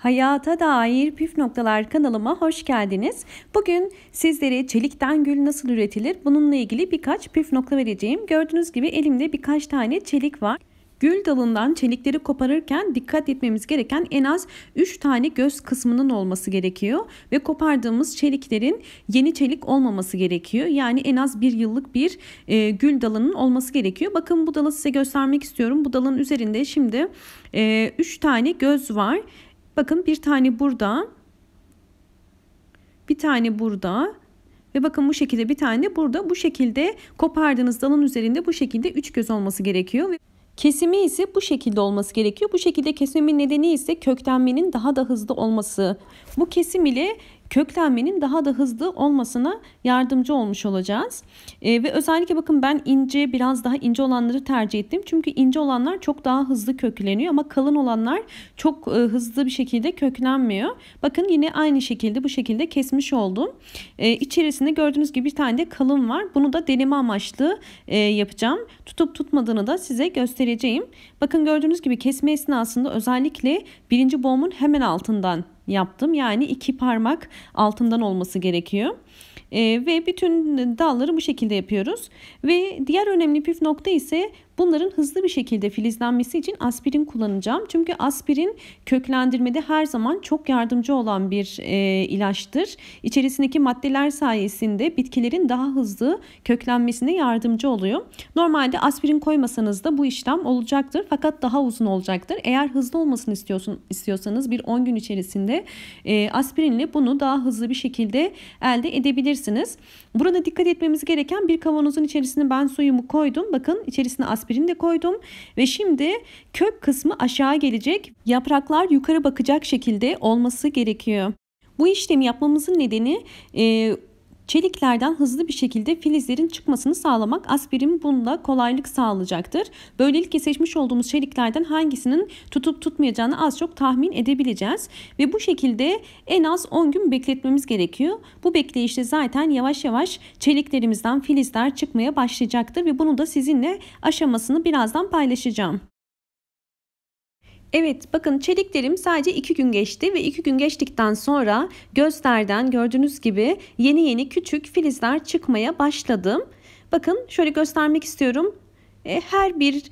Hayata dair püf noktalar kanalıma hoş geldiniz. Bugün sizlere çelikten gül nasıl üretilir bununla ilgili birkaç püf nokta vereceğim. Gördüğünüz gibi elimde birkaç tane çelik var. Gül dalından çelikleri koparırken dikkat etmemiz gereken en az 3 tane göz kısmının olması gerekiyor. Ve kopardığımız çeliklerin yeni çelik olmaması gerekiyor. Yani en az 1 yıllık bir gül dalının olması gerekiyor. Bakın bu dalı size göstermek istiyorum. Bu dalın üzerinde şimdi 3 tane göz var. Bakın bir tane burada, bir tane burada ve bakın bu şekilde bir tane de burada. Bu şekilde kopardığınız dalın üzerinde bu şekilde 3 göz olması gerekiyor. Kesimi ise bu şekilde olması gerekiyor. Bu şekilde kesimin nedeni ise köklenmenin daha da hızlı olması. Bu kesim ile köklenmenin daha da hızlı olmasına yardımcı olmuş olacağız. Ve özellikle bakın ben biraz daha ince olanları tercih ettim. Çünkü ince olanlar çok daha hızlı kökleniyor ama kalın olanlar çok hızlı bir şekilde köklenmiyor. Bakın yine aynı şekilde bu şekilde kesmiş oldum. İçerisinde gördüğünüz gibi bir tane de kalın var. Bunu da deneme amaçlı yapacağım. Tutup tutmadığını da size göstereceğim. Bakın gördüğünüz gibi kesme esnasında özellikle birinci boğumun hemen altından yaptım. Yani 2 parmak altından olması gerekiyor. Ve bütün dalları bu şekilde yapıyoruz. Ve diğer önemli püf nokta ise bunların hızlı bir şekilde filizlenmesi için aspirin kullanacağım. Çünkü aspirin köklendirmede her zaman çok yardımcı olan bir ilaçtır. İçerisindeki maddeler sayesinde bitkilerin daha hızlı köklenmesine yardımcı oluyor. Normalde aspirin koymasanız da bu işlem olacaktır. Fakat daha uzun olacaktır. Eğer hızlı olmasını istiyorsanız bir 10 gün içerisinde aspirinle bunu daha hızlı bir şekilde elde edebilirsiniz. Burada dikkat etmemiz gereken bir kavanozun içerisine ben suyumu koydum. Bakın içerisine aspirin de koydum. Ve şimdi kök kısmı aşağı gelecek. Yapraklar yukarı bakacak şekilde olması gerekiyor. Bu işlemi yapmamızın nedeni çeliklerden hızlı bir şekilde filizlerin çıkmasını sağlamak. Aspirin bunda kolaylık sağlayacaktır. Böylelikle seçmiş olduğumuz çeliklerden hangisinin tutup tutmayacağını az çok tahmin edebileceğiz. Ve bu şekilde en az 10 gün bekletmemiz gerekiyor. Bu bekleyişte zaten yavaş yavaş çeliklerimizden filizler çıkmaya başlayacaktır. Ve bunu da sizinle aşamasını birazdan paylaşacağım. Evet, bakın çeliklerim sadece 2 gün geçti ve 2 gün geçtikten sonra gözlerden gördüğünüz gibi yeni küçük filizler çıkmaya başladı. Bakın şöyle göstermek istiyorum. Her bir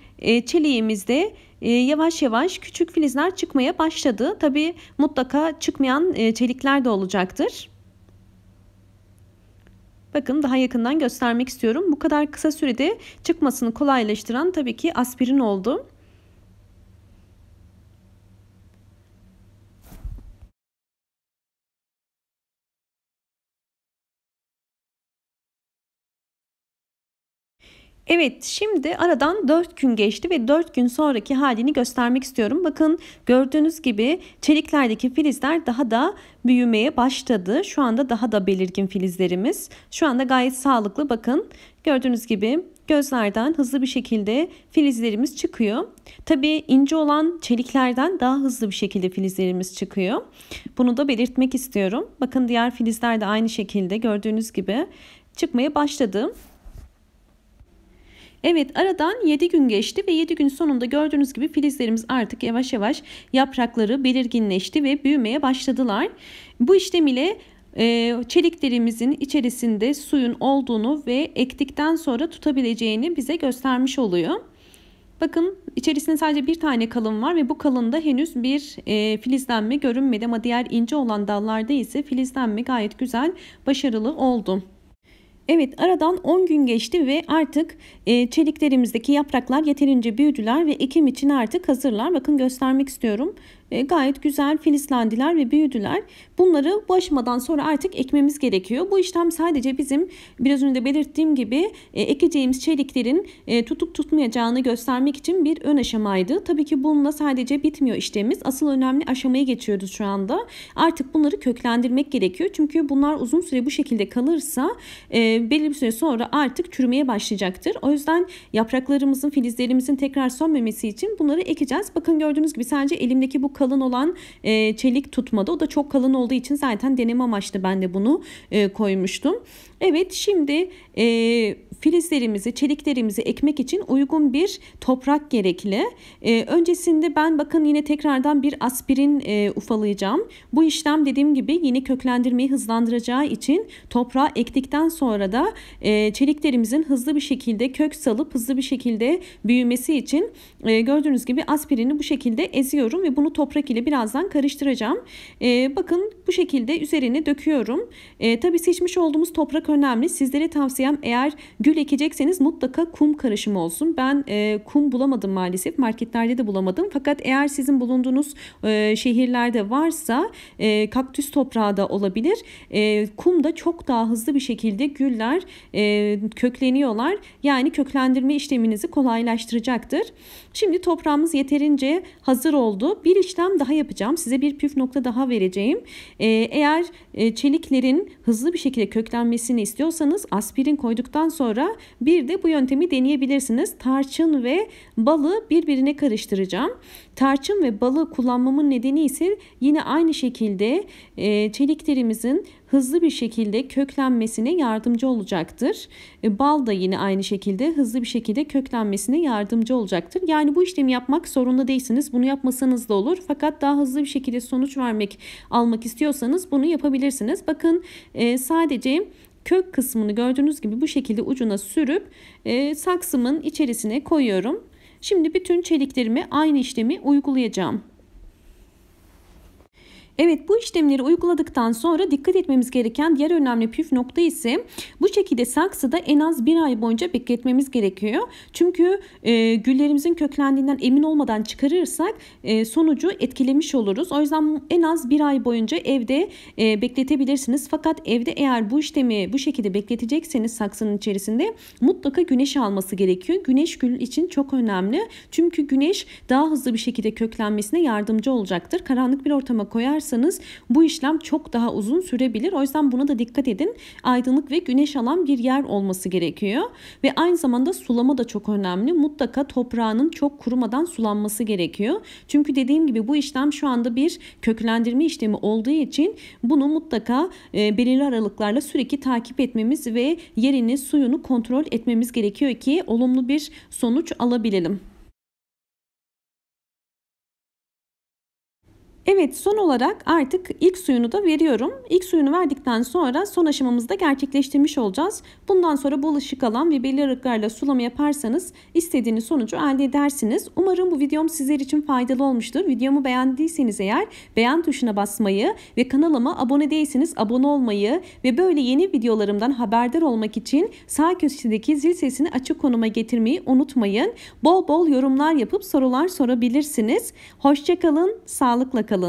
çeliğimizde yavaş yavaş küçük filizler çıkmaya başladı. Tabii mutlaka çıkmayan çelikler de olacaktır. Bakın daha yakından göstermek istiyorum. Bu kadar kısa sürede çıkmasını kolaylaştıran tabii ki aspirin oldu. Evet, şimdi aradan 4 gün geçti ve 4 gün sonraki halini göstermek istiyorum. Bakın gördüğünüz gibi çeliklerdeki filizler daha da büyümeye başladı. Şu anda daha da belirgin filizlerimiz. Şu anda gayet sağlıklı. Bakın gördüğünüz gibi gözlerden hızlı bir şekilde filizlerimiz çıkıyor. Tabii ince olan çeliklerden daha hızlı bir şekilde filizlerimiz çıkıyor. Bunu da belirtmek istiyorum. Bakın diğer filizler de aynı şekilde gördüğünüz gibi çıkmaya başladı. Evet, aradan 7 gün geçti ve 7 gün sonunda gördüğünüz gibi filizlerimiz artık yavaş yavaş yaprakları belirginleşti ve büyümeye başladılar. Bu işlem ile çeliklerimizin içerisinde suyun olduğunu ve ektikten sonra tutabileceğini bize göstermiş oluyor. Bakın içerisinde sadece bir tane kalın var ve bu kalında henüz bir filizlenme görünmedi ama diğer ince olan dallarda ise filizlenme gayet güzel, başarılı oldu. Evet, aradan 10 gün geçti ve artık çeliklerimizdeki yapraklar yeterince büyüdüler ve ekim için artık hazırlar. Bakın göstermek istiyorum. Gayet güzel filizlendiler ve büyüdüler. Bunları bu aşamadan sonra artık ekmemiz gerekiyor. Bu işlem sadece bizim biraz önce belirttiğim gibi ekeceğimiz çeliklerin tutup tutmayacağını göstermek için bir ön aşamaydı. Tabii ki bununla sadece bitmiyor işlemimiz. Asıl önemli aşamaya geçiyoruz şu anda. Artık bunları köklendirmek gerekiyor. Çünkü bunlar uzun süre bu şekilde kalırsa belirli bir süre sonra artık çürümeye başlayacaktır. O yüzden yapraklarımızın, filizlerimizin tekrar sönmemesi için bunları ekeceğiz. Bakın gördüğünüz gibi sadece elimdeki bu kalın olan çelik tutmadı. O da çok kalın olduğu için zaten deneme amaçlı ben de bunu koymuştum. Evet, şimdi filizlerimizi, çeliklerimizi ekmek için uygun bir toprak gerekli. Öncesinde ben bakın yine tekrardan bir aspirin ufalayacağım. Bu işlem dediğim gibi yine köklendirmeyi hızlandıracağı için toprağa ektikten sonra da çeliklerimizin hızlı bir şekilde kök salıp hızlı bir şekilde büyümesi için gördüğünüz gibi aspirini bu şekilde eziyorum ve bunu toprak ile birazdan karıştıracağım. Bakın bu şekilde üzerine döküyorum. Tabii seçmiş olduğumuz toprak önemli. Sizlere tavsiyem, eğer gül ekecekseniz mutlaka kum karışımı olsun. Ben kum bulamadım maalesef. Marketlerde de bulamadım. Fakat eğer sizin bulunduğunuz şehirlerde varsa kaktüs toprağı da olabilir. Kum da çok daha hızlı bir şekilde güller kökleniyorlar. Yani köklendirme işleminizi kolaylaştıracaktır. Şimdi toprağımız yeterince hazır oldu. Bir işlem daha yapacağım. Size bir püf nokta daha vereceğim. Eğer çeliklerin hızlı bir şekilde köklenmesini istiyorsanız aspirin koyduktan sonra bir de bu yöntemi deneyebilirsiniz. Tarçın ve balı birbirine karıştıracağım. Tarçın ve balı kullanmamın nedeni ise yine aynı şekilde çeliklerimizin hızlı bir şekilde köklenmesine yardımcı olacaktır. Bal da yine aynı şekilde hızlı bir şekilde köklenmesine yardımcı olacaktır. Yani bu işlemi yapmak zorunda değilsiniz. Bunu yapmasanız da olur. Fakat daha hızlı bir şekilde sonuç almak istiyorsanız bunu yapabilirsiniz. Bakın sadece kök kısmını gördüğünüz gibi bu şekilde ucuna sürüp saksımın içerisine koyuyorum. Şimdi bütün çeliklerime aynı işlemi uygulayacağım. Evet, bu işlemleri uyguladıktan sonra dikkat etmemiz gereken diğer önemli püf nokta ise bu şekilde saksıda en az 1 ay boyunca bekletmemiz gerekiyor. Çünkü güllerimizin köklendiğinden emin olmadan çıkarırsak sonucu etkilemiş oluruz. O yüzden en az 1 ay boyunca evde bekletebilirsiniz. Fakat evde eğer bu işlemi bu şekilde bekletecekseniz saksının içerisinde mutlaka güneş alması gerekiyor. Güneş gül için çok önemli. Çünkü güneş daha hızlı bir şekilde köklenmesine yardımcı olacaktır. Karanlık bir ortama koyarsanız bu işlem çok daha uzun sürebilir. O yüzden buna da dikkat edin. Aydınlık ve güneş alan bir yer olması gerekiyor. Ve aynı zamanda sulama da çok önemli. Mutlaka toprağının çok kurumadan sulanması gerekiyor. Çünkü dediğim gibi bu işlem şu anda bir köklendirme işlemi olduğu için bunu mutlaka belirli aralıklarla sürekli takip etmemiz ve yerini, suyunu kontrol etmemiz gerekiyor ki olumlu bir sonuç alabilelim. Evet, son olarak artık ilk suyunu da veriyorum. İlk suyunu verdikten sonra son aşamamızı da gerçekleştirmiş olacağız. Bundan sonra bol ışık alan ve belli aralıklarla sulama yaparsanız istediğiniz sonucu elde edersiniz. Umarım bu videom sizler için faydalı olmuştur. Videomu beğendiyseniz eğer beğen tuşuna basmayı ve kanalıma abone değilseniz abone olmayı ve böyle yeni videolarımdan haberdar olmak için sağ köşedeki zil sesini açık konuma getirmeyi unutmayın. Bol bol yorumlar yapıp sorular sorabilirsiniz. Hoşça kalın, sağlıkla kalın.